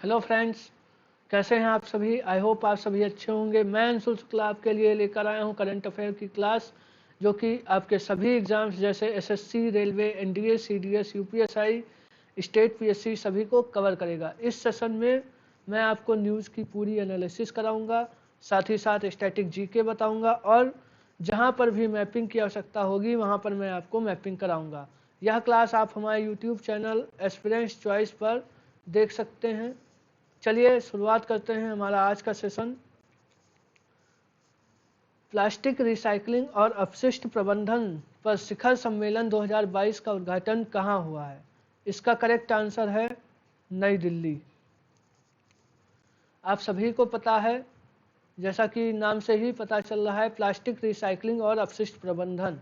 Hello friends, कैसे हैं आप सभी। आई होप आप सभी अच्छे होंगे। मैं अंशुल शुक्ला आपके लिए लेकर आया हूं करंट अफेयर की क्लास, जो कि आपके सभी एग्जाम्स जैसे SSC, railway, NDA, CDS, UPSI, state PSC सभी को कवर करेगा। इस सेशन में मैं आपको न्यूज़ की पूरी एनालिसिस कराऊंगा, साथ ही साथ स्टैटिक जीके बताऊंगा, और जहां पर भी मैपिंग की आवश्यकता होगी वहां पर मैं आपको मैपिंग कराऊंगा। यह क्लास आप हमारे यूट्यूब चैनल एस्पिरेंट्स चॉइस पर देख सकते हैं। चलिए शुरुआत करते हैं हमारा आज का सेशन। प्लास्टिक रिसाइकलिंग और अपशिष्ट प्रबंधन पर शिखर सम्मेलन 2022 का उद्घाटन कहाँ हुआ है? इसका करेक्ट आंसर है नई दिल्ली। आप सभी को पता है, जैसा कि नाम से ही पता चल रहा है, प्लास्टिक रिसाइकलिंग और अपशिष्ट प्रबंधन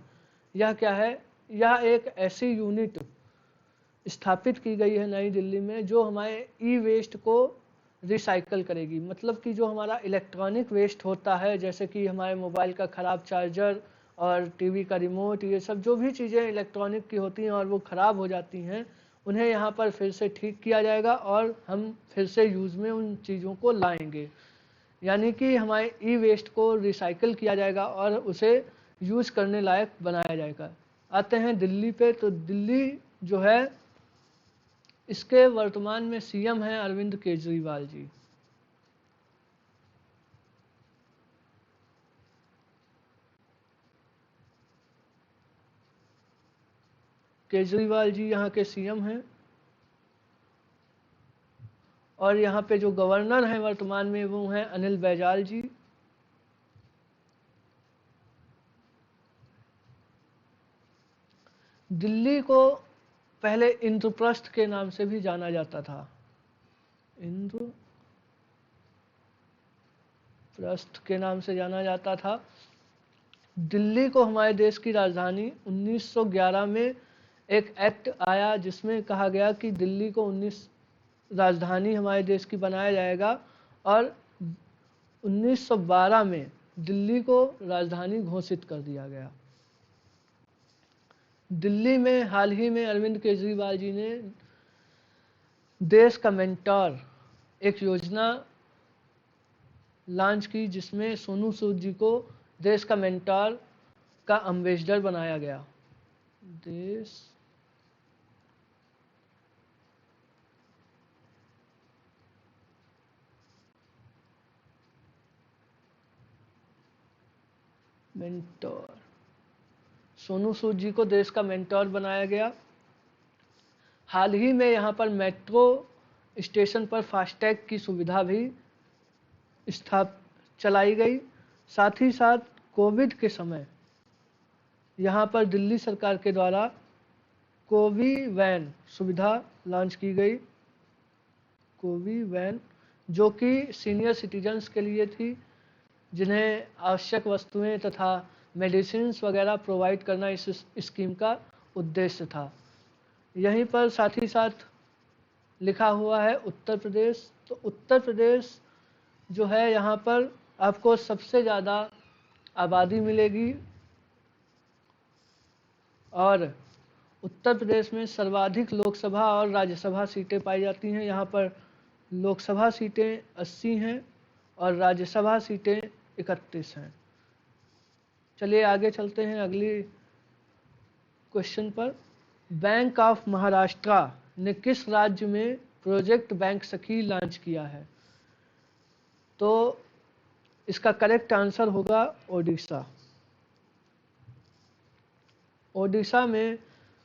यह क्या है? यह एक ऐसी यूनिट स्थापित की गई है नई दिल्ली में जो हमारे ई वेस्ट को रिसाइकल करेगी। मतलब कि जो हमारा इलेक्ट्रॉनिक वेस्ट होता है, जैसे कि हमारे मोबाइल का ख़राब चार्जर और टीवी का रिमोट, ये सब जो भी चीज़ें इलेक्ट्रॉनिक की होती हैं और वो ख़राब हो जाती हैं, उन्हें यहाँ पर फिर से ठीक किया जाएगा और हम फिर से यूज़ में उन चीज़ों को लाएंगे। यानी कि हमारे ई वेस्ट को रिसाइकल किया जाएगा और उसे यूज़ करने लायक बनाया जाएगा। आते हैं दिल्ली पे, तो दिल्ली जो है इसके वर्तमान में सीएम हैं अरविंद केजरीवाल जी। केजरीवाल जी यहाँ के सीएम हैं, और यहाँ पे जो गवर्नर हैं वर्तमान में वो हैं अनिल बैजल जी। दिल्ली को पहले इंद्रप्रस्थ के नाम से भी जाना जाता था। इंद्रप्रस्थ के नाम से जाना जाता था। दिल्ली को हमारे देश की राजधानी 1911 में एक एक्ट आया जिसमें कहा गया कि दिल्ली को 19 राजधानी हमारे देश की बनाया जाएगा, और 1912 में दिल्ली को राजधानी घोषित कर दिया गया। दिल्ली में हाल ही में अरविंद केजरीवाल जी ने देश का मेंटर एक योजना लॉन्च की, जिसमें सोनू सूद जी को देश का मेंटर का एम्बेसडर बनाया गया। देश मेंटर, सोनू सूद जी को देश का मेंटर बनाया गया। हाल ही में यहाँ पर मेट्रो स्टेशन पर फास्टैग की सुविधा भी चलाई गई। साथ ही साथ कोविड के समय यहाँ पर दिल्ली सरकार के द्वारा कोवी वैन सुविधा लॉन्च की गई। कोवी वैन जो कि सीनियर सिटीजन्स के लिए थी, जिन्हें आवश्यक वस्तुएं तथा मेडिसिन वगैरह प्रोवाइड करना इस स्कीम का उद्देश्य था। यहीं पर साथ ही साथ लिखा हुआ है उत्तर प्रदेश। तो उत्तर प्रदेश जो है, यहाँ पर आपको सबसे ज़्यादा आबादी मिलेगी, और उत्तर प्रदेश में सर्वाधिक लोकसभा और राज्यसभा सीटें पाई जाती हैं। यहाँ पर लोकसभा सीटें 80 हैं और राज्यसभा सीटें 31 हैं। चलिए आगे चलते हैं अगली क्वेश्चन पर। बैंक ऑफ महाराष्ट्र ने किस राज्य में प्रोजेक्ट बैंक सखी लॉन्च किया है? तो इसका करेक्ट आंसर होगा ओडिशा। ओडिशा में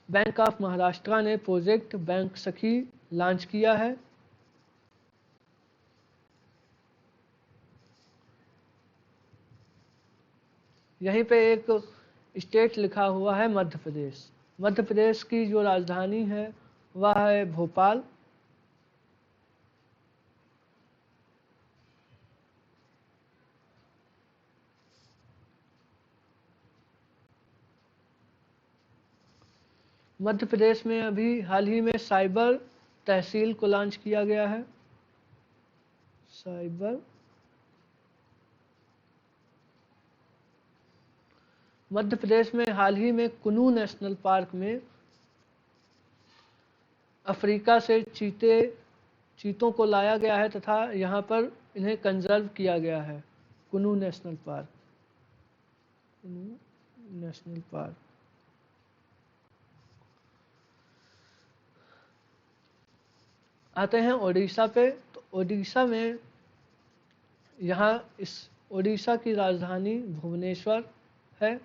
बैंक ऑफ महाराष्ट्र ने प्रोजेक्ट बैंक सखी लॉन्च किया है। यहीं पे एक स्टेट लिखा हुआ है मध्य प्रदेश। मध्य प्रदेश की जो राजधानी है वह है भोपाल। मध्य प्रदेश में अभी हाल ही में साइबर तहसील को लॉन्च किया गया है। साइबर मध्य प्रदेश में हाल ही में कुनू नेशनल पार्क में अफ्रीका से चीते चीतों को लाया गया है तथा यहाँ पर इन्हें कंजर्व किया गया है। कुनू नेशनल पार्क, कुनू नेशनल पार्क। आते हैं ओडिशा पे। तो ओडिशा में यहाँ इस ओडिशा की राजधानी भुवनेश्वर है।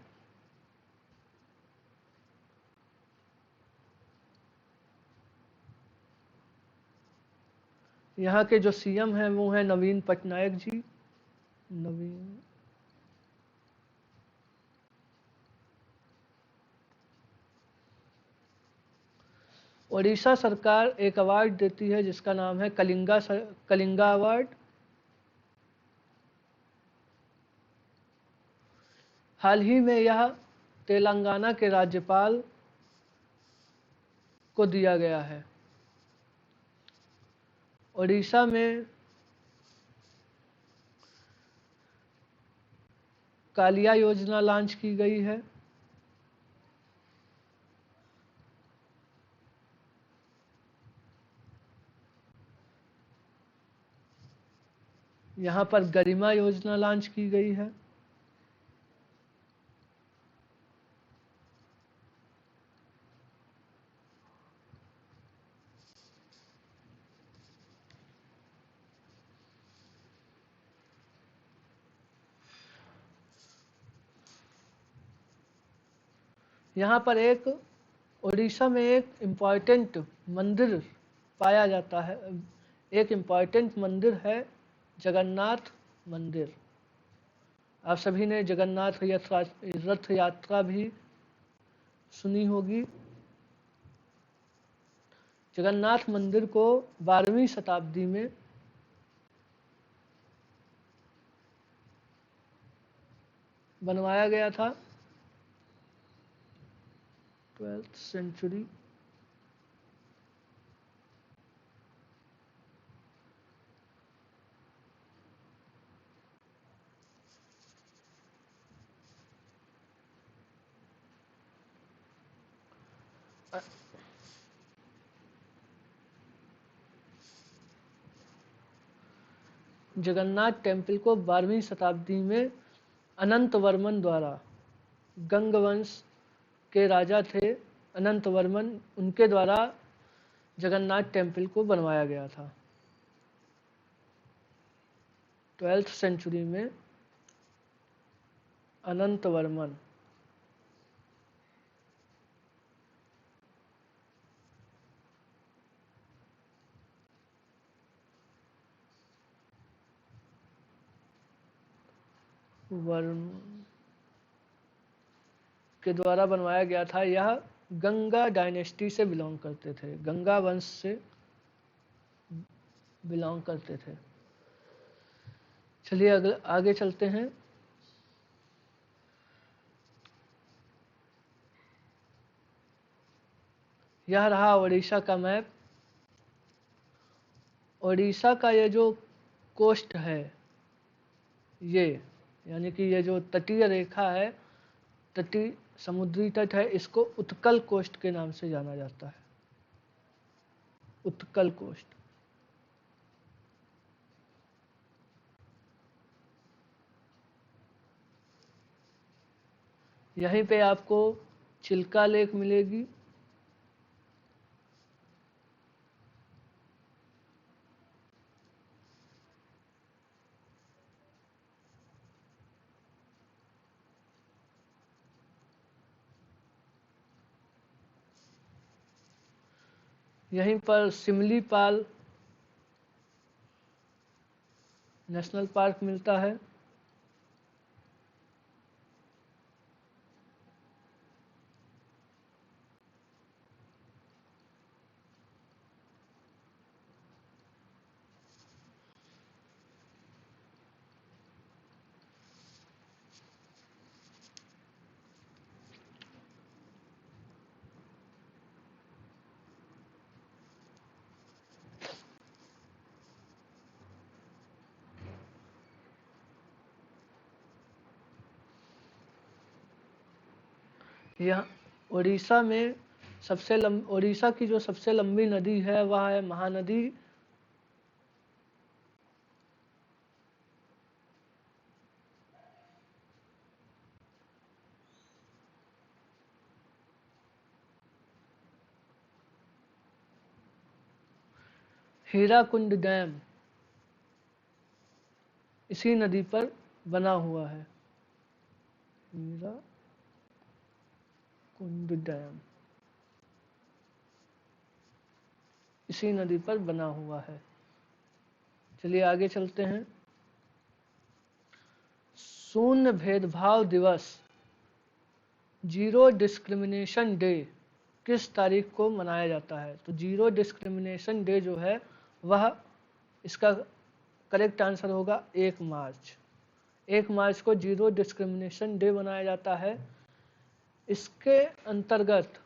यहाँ के जो सीएम हैं वो हैं नवीन पटनायक जी। नवीन ओडिशा सरकार एक अवार्ड देती है जिसका नाम है कलिंगा अवार्ड। हाल ही में यह तेलंगाना के राज्यपाल को दिया गया है। ओडिशा में कालिया योजना लॉन्च की गई है। यहाँ पर गरिमा योजना लॉन्च की गई है। यहाँ पर एक ओडिशा में एक इम्पॉर्टेंट मंदिर पाया जाता है। एक इम्पॉर्टेंट मंदिर है जगन्नाथ मंदिर। आप सभी ने जगन्नाथ रथ यात्रा भी सुनी होगी। जगन्नाथ मंदिर को 12वीं शताब्दी में बनवाया गया था, 12th सेंचुरी। जगन्नाथ टेम्पल को 12वीं शताब्दी में अनंत वर्मन द्वारा, गंग वंश के राजा थे अनंत वर्मन, उनके द्वारा जगन्नाथ टेम्पल को बनवाया गया था 12th सेंचुरी में। अनंत वर्मन के द्वारा बनवाया गया था। यह गंगा डायनेस्टी से बिलोंग करते थे, गंगा वंश से बिलोंग करते थे। चलिए अगले आगे चलते हैं। यह रहा ओडिशा का मैप। ओडिशा का ये जो कोस्ट है, ये यानी कि ये जो तटीय रेखा है, तटीय समुद्री तट है, इसको उत्कल कोस्ट के नाम से जाना जाता है। उत्कल कोस्ट। यहीं पे आपको चिल्का लेक मिलेगी। यहीं पर सिमलीपाल नेशनल पार्क मिलता है। यह उड़ीसा में उड़ीसा की जो सबसे लंबी नदी है वह है महानदी हीराकुंड डैम इसी नदी पर बना हुआ है। हीराकुंड डैम इसी नदी पर बना हुआ है। चलिए आगे चलते हैं। शून्य भेदभाव दिवस, जीरो डिस्क्रिमिनेशन डे किस तारीख को मनाया जाता है? तो जीरो डिस्क्रिमिनेशन डे जो है वह, इसका करेक्ट आंसर होगा 1 मार्च। 1 मार्च को जीरो डिस्क्रिमिनेशन डे मनाया जाता है। इसके अंतर्गत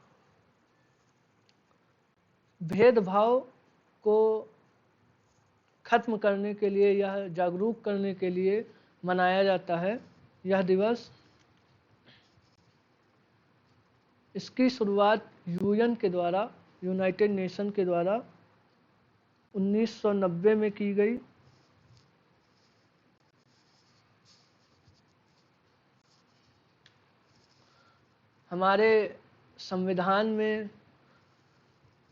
भेदभाव को खत्म करने के लिए, यह जागरूक करने के लिए मनाया जाता है यह दिवस। इसकी शुरुआत यूएन के द्वारा, यूनाइटेड नेशन के द्वारा 1990 में की गई। हमारे संविधान में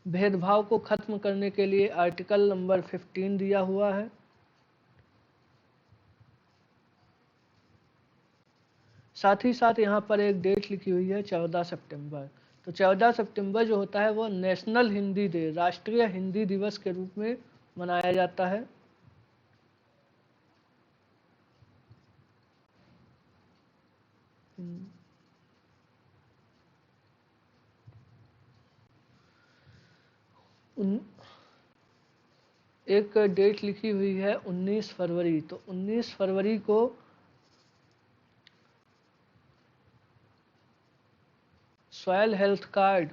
भेदभाव को खत्म करने के लिए आर्टिकल नंबर 15 दिया हुआ है। साथ ही साथ यहाँ पर एक डेट लिखी हुई है 14 सितंबर। तो 14 सितंबर जो होता है वो नेशनल हिंदी डे, राष्ट्रीय हिंदी दिवस के रूप में मनाया जाता है। एक डेट लिखी हुई है 19 फरवरी। तो 19 फरवरी को सॉयल हेल्थ कार्ड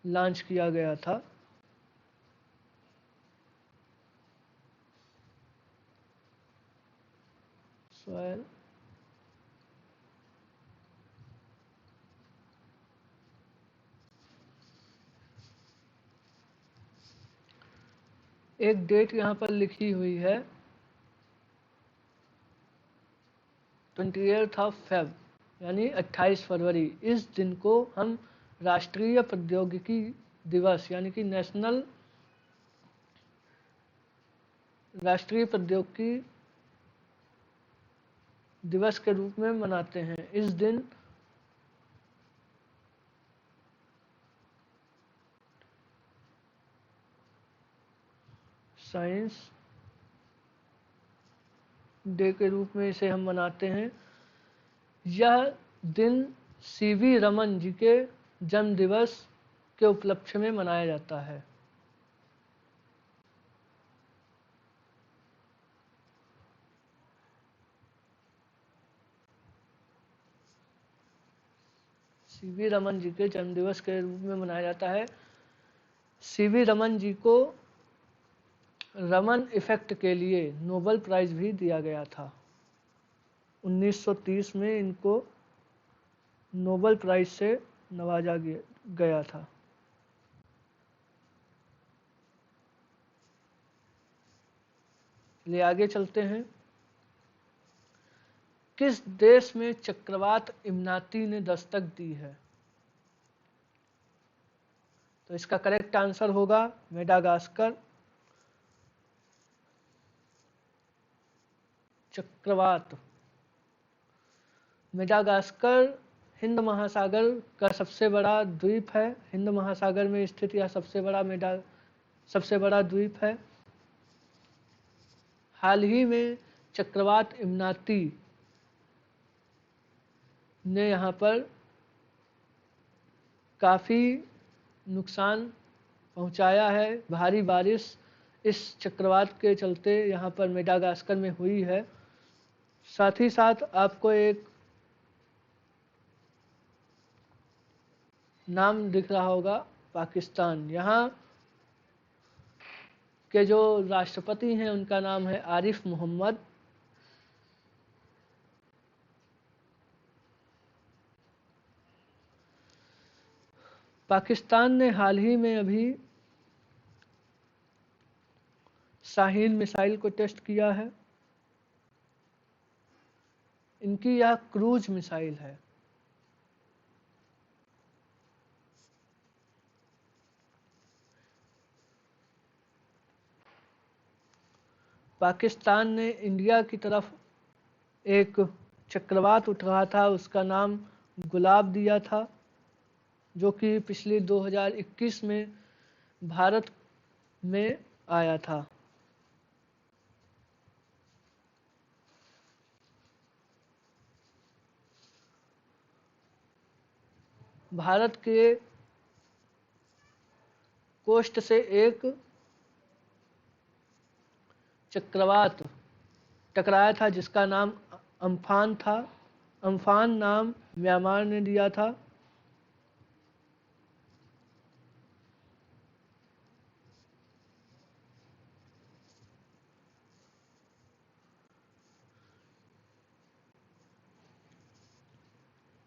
लॉन्च किया गया था। सॉयल एक डेट यहाँ पर लिखी हुई है 28 फेब, यानी 28 फरवरी। इस दिन को हम राष्ट्रीय प्रौद्योगिकी दिवस यानी कि नेशनल राष्ट्रीय प्रौद्योगिकी दिवस के रूप में मनाते हैं। इस दिन साइंस डे के रूप में इसे हम मनाते हैं। यह दिन सीवी रमन जी के जन्म दिवस के उपलक्ष्य में मनाया जाता है। सीवी रमन जी के जन्म दिवस के रूप में मनाया जाता है। सीवी रमन जी को रमन इफेक्ट के लिए नोबेल प्राइज भी दिया गया था। 1930 में इनको नोबेल प्राइज से नवाजा गया था। ले आगे चलते हैं। किस देश में चक्रवात इमनाती ने दस्तक दी है? तो इसका करेक्ट आंसर होगा मेडागास्कर। चक्रवात मेडागास्कर हिंद महासागर का सबसे बड़ा द्वीप है। हिंद महासागर में स्थित यह सबसे बड़ा द्वीप है। हाल ही में चक्रवात इमनाती ने यहाँ पर काफ़ी नुकसान पहुँचाया है। भारी बारिश इस चक्रवात के चलते यहाँ पर मेडागास्कर में हुई है। साथ ही साथ आपको एक नाम दिख रहा होगा, पाकिस्तान। यहाँ के जो राष्ट्रपति हैं उनका नाम है आरिफ मोहम्मद। पाकिस्तान ने हाल ही में अभी शाहीन मिसाइल को टेस्ट किया है। इनकी यह क्रूज मिसाइल है। पाकिस्तान ने इंडिया की तरफ एक चक्रवात उठ रहा था, उसका नाम गुलाब दिया था, जो कि पिछले 2021 में भारत में आया था। भारत के कोस्ट से एक चक्रवात टकराया था जिसका नाम अम्फान था। अम्फान नाम म्यांमार ने दिया था।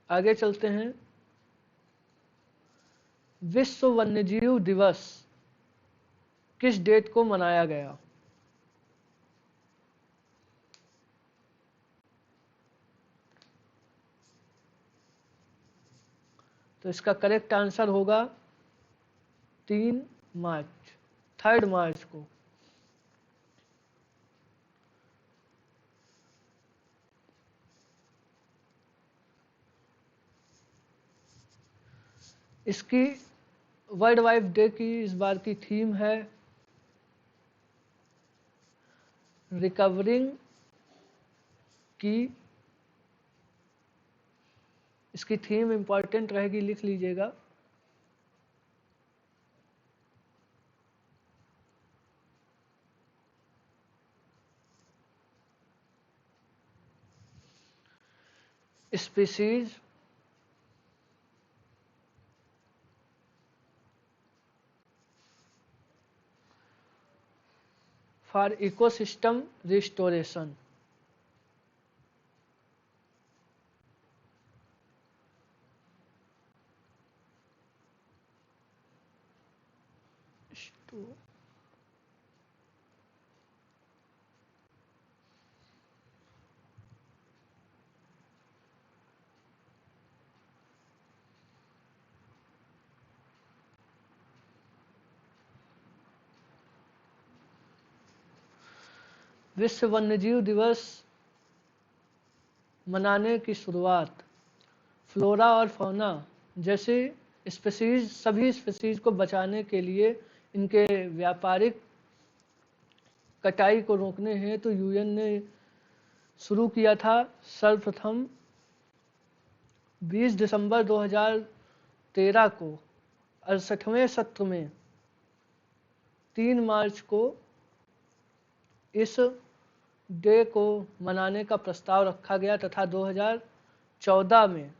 आगे चलते हैं। विश्व वन्यजीव दिवस किस डेट को मनाया गया? तो इसका करेक्ट आंसर होगा 3 मार्च, 3 मार्च को। इसकी वर्ल्ड वाइड डे की इस बार की थीम है रिकवरिंग की। इसकी थीम इंपॉर्टेंट रहेगी, लिख लीजिएगा। Species for ecosystem restoration. विश्व वन्यजीव दिवस मनाने की शुरुआत फ्लोरा और फौना जैसे स्पीसीज, सभी स्पीसीज को बचाने के लिए इनके व्यापारिक कटाई को रोकने हेतु यूएन ने शुरू किया था। सर्वप्रथम 20 दिसंबर 2013 को 68वें सत्र में 3 मार्च को इस डे को मनाने का प्रस्ताव रखा गया तथा 2014 में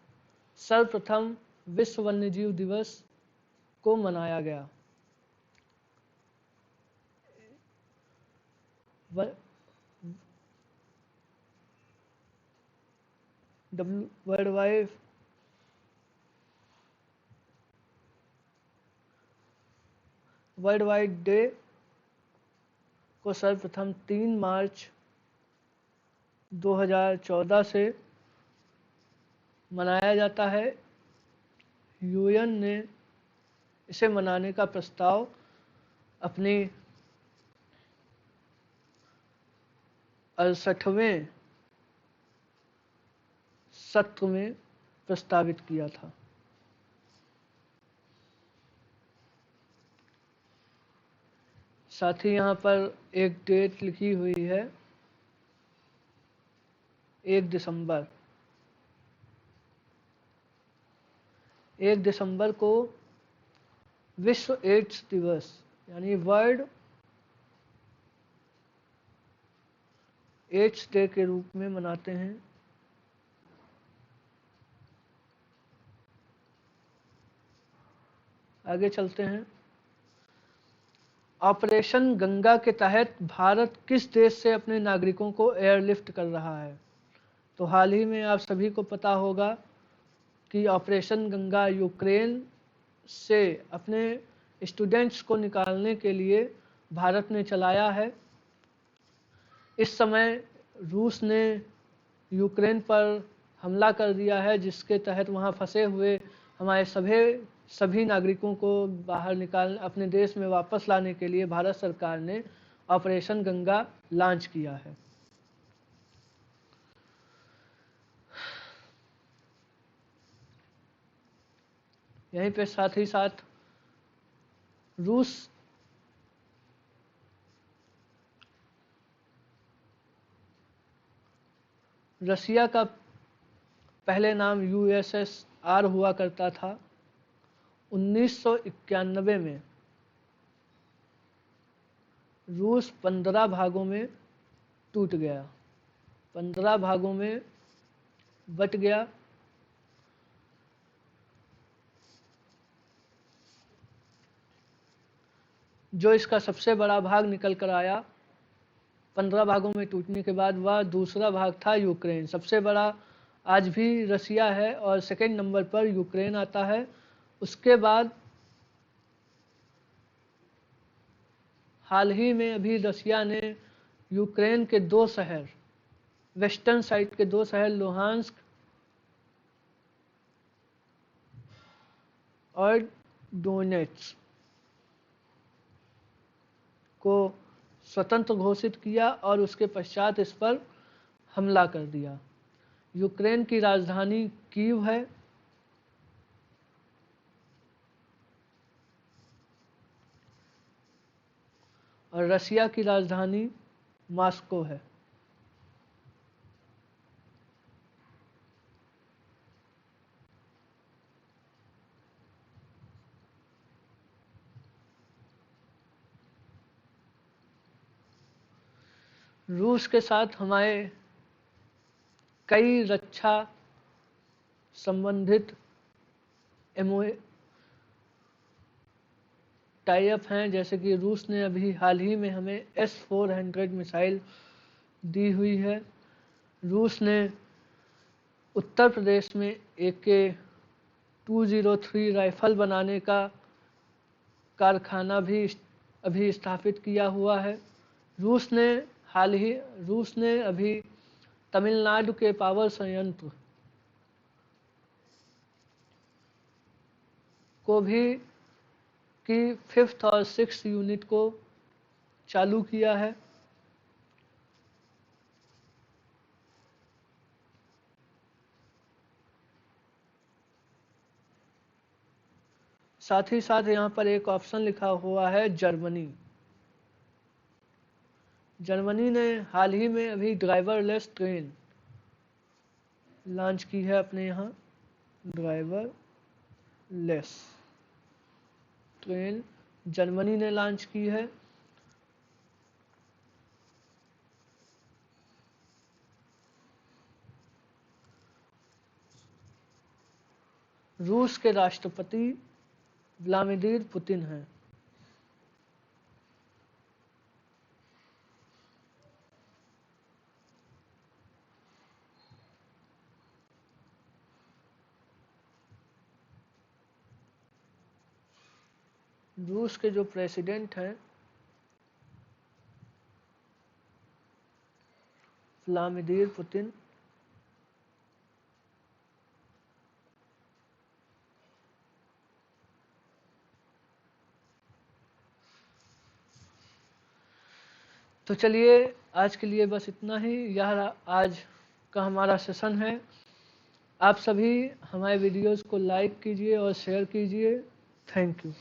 सर्वप्रथम विश्व वन्यजीव दिवस को मनाया गया। वर्ल्ड वाइड डे को सर्वप्रथम 3 मार्च 2014 से मनाया जाता है। यूएन ने इसे मनाने का प्रस्ताव अपनी 68वें सत्र में प्रस्तावित किया था। साथ ही यहाँ पर एक डेट लिखी हुई है 1 दिसंबर। 1 दिसंबर को विश्व एड्स दिवस यानी वर्ल्ड एड्स डे के रूप में मनाते हैं। आगे चलते हैं। ऑपरेशन गंगा के तहत भारत किस देश से अपने नागरिकों को एयरलिफ्ट कर रहा है? तो हाल ही में आप सभी को पता होगा कि ऑपरेशन गंगा यूक्रेन से अपने स्टूडेंट्स को निकालने के लिए भारत ने चलाया है। इस समय रूस ने यूक्रेन पर हमला कर दिया है, जिसके तहत वहां फंसे हुए हमारे सभी नागरिकों को बाहर निकाल अपने देश में वापस लाने के लिए भारत सरकार ने ऑपरेशन गंगा लॉन्च किया है। यहीं पे साथ ही साथ रूस रसिया का पहले नाम USSR हुआ करता था। 1991 में रूस 15 भागों में टूट गया, 15 भागों में बट गया। जो इसका सबसे बड़ा भाग निकल कर आया 15 भागों में टूटने के बाद, वह दूसरा भाग था यूक्रेन। सबसे बड़ा आज भी रसिया है और सेकंड नंबर पर यूक्रेन आता है। उसके बाद हाल ही में अभी रसिया ने यूक्रेन के 2 शहर, वेस्टर्न साइड के 2 शहर लुहांस्क और डोनेट्स्क को स्वतंत्र घोषित किया और उसके पश्चात इस पर हमला कर दिया। यूक्रेन की राजधानी कीव है और रसिया की राजधानी मॉस्को है। रूस के साथ हमारे कई रक्षा संबंधित टाई अप हैं, जैसे कि रूस ने अभी हाल ही में हमें S-400 मिसाइल दी हुई है। रूस ने उत्तर प्रदेश में AK-203 राइफल बनाने का कारखाना भी अभी स्थापित किया हुआ है। रूस ने अभी तमिलनाडु के पावर संयंत्र को भी की 5th और 6th यूनिट को चालू किया है। साथ ही साथ यहाँ पर एक ऑप्शन लिखा हुआ है जर्मनी। जर्मनी ने हाल ही में अभी ड्राइवरलेस ट्रेन लॉन्च की है अपने यहाँ। ड्राइवरलेस ट्रेन जर्मनी ने लॉन्च की है। रूस के राष्ट्रपति व्लादिमीर पुतिन हैं। रूस के जो प्रेसिडेंट हैं व्लादिमीर पुतिन, तो चलिए आज के लिए बस इतना ही। यह आज का हमारा सेशन है। आप सभी हमारे वीडियोस को लाइक कीजिए और शेयर कीजिए। Thank you.